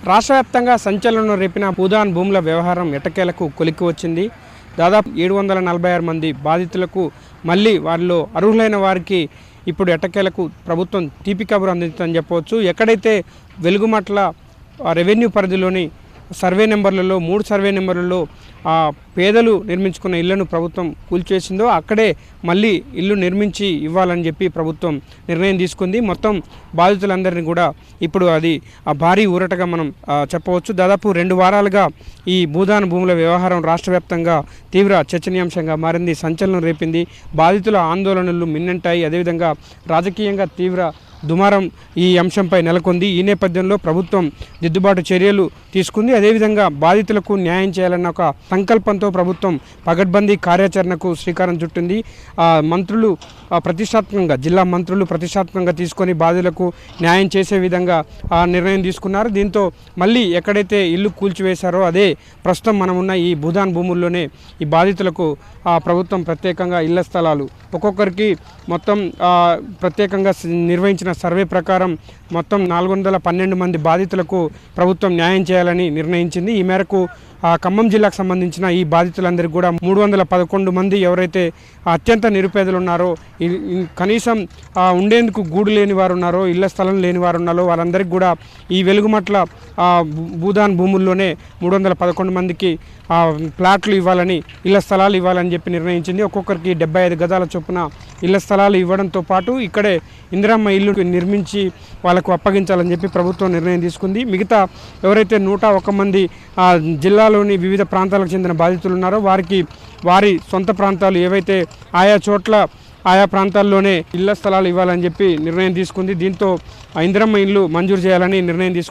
రాష్ట్ర వ్యాప్తంగా సంచలనం రేపిన భూదాన్ భూముల వ్యవహారం ఎట్టకేలకు కొలిక్కి వచ్చింది. దాదాపు 746 మంది బాధితులకు మళ్ళీ వారిలో అర్హులైన వారికి ఇప్పుడు ఎట్టకేలకు ప్రభుత్వం తీపి కబురు అందిందని చెప్పవచ్చు. ఎక్కడైతే వెలుగుమట్ల రెవెన్యూ పరిధిలోని సర్వే నెంబర్లలో 3 సర్వే నెంబర్లలో పేదలు నిర్మించుకున్న ఇళ్లను ప్రభుత్వం కూల్చేసిందో అక్కడే మళ్ళీ ఇల్లు నిర్మించి ఇవ్వాలని చెప్పి ప్రభుత్వం నిర్ణయం తీసుకుంది. మొత్తం బాధితులందరినీ కూడా ఇప్పుడు అది భారీ ఊరటగా మనం చెప్పవచ్చు. దాదాపు 2 వారాలుగా ఈ భూదాన భూముల వ్యవహారం రాష్ట్ర వ్యాప్తంగా తీవ్ర చర్చనీయాంశంగా మారింది, సంచలనం రేపింది. బాధితుల ఆందోళనలు మిన్నంటాయి. అదేవిధంగా రాజకీయంగా తీవ్ర దుమారం ఈ అంశంపై నెలకొంది. ఈ నేపథ్యంలో ప్రభుత్వం దిద్దుబాటు చర్యలు తీసుకుంది. అదేవిధంగా బాధితులకు న్యాయం చేయాలన్న ఒక సంకల్పంతో ప్రభుత్వం పగడ్బందీ కార్యాచరణకు శ్రీకారం చుట్టింది. మంత్రులు ప్రతిష్టాత్మకంగా, జిల్లా మంత్రులు ప్రతిష్టాత్మకంగా తీసుకొని బాధితులకు న్యాయం చేసే విధంగా నిర్ణయం తీసుకున్నారు. దీంతో మళ్ళీ ఎక్కడైతే ఇల్లు కూల్చివేశారో అదే ప్రస్తుతం మనమున్న ఈ భూదాన్ భూముల్లోనే ఈ బాధితులకు ప్రభుత్వం ప్రత్యేకంగా ఇళ్ల స్థలాలు ఒక్కొక్కరికి మొత్తం ప్రత్యేకంగా నిర్వహించిన సర్వే ప్రకారం మొత్తం 412 మంది బాధితులకు ప్రభుత్వం న్యాయం చేయాలని నిర్ణయించింది. ఈ మేరకు ఖమ్మం జిల్లాకు సంబంధించిన ఈ బాధితులందరికీ కూడా 311 మంది ఎవరైతే అత్యంత నిరుపేదలు ఉన్నారో, కనీసం ఉండేందుకు గూడు లేని వారు ఉన్నారో, ఇళ్ల స్థలం లేని వారు ఉన్నారో వారందరికీ కూడా ఈ వెలుగుమట్ల భూదాన్ భూముల్లోనే 311 మందికి ప్లాట్లు ఇవ్వాలని, ఇళ్ల స్థలాలు ఇవ్వాలని చెప్పి నిర్ణయించింది. ఒక్కొక్కరికి 75 గజాల చొప్పున ఇళ్ల స్థలాలు ఇవ్వడంతో పాటు ఇక్కడే ఇందిరమ్మ ఇల్లు నిర్మించి వాళ్ళకు అప్పగించాలని చెప్పి ప్రభుత్వం నిర్ణయం తీసుకుంది. మిగతా ఎవరైతే 101 మంది జిల్లాలోని వివిధ ప్రాంతాలకు చెందిన బాధితులు ఉన్నారో వారికి వారి సొంత ప్రాంతాలు ఏవైతే ఆయా ప్రాంతాల్లోనే ఇళ్ల స్థలాలు ఇవ్వాలని చెప్పి నిర్ణయం తీసుకుంది. దీంతో ఇందిరమ్మ ఇల్లు మంజూరు చేయాలని నిర్ణయం తీసుకుంది.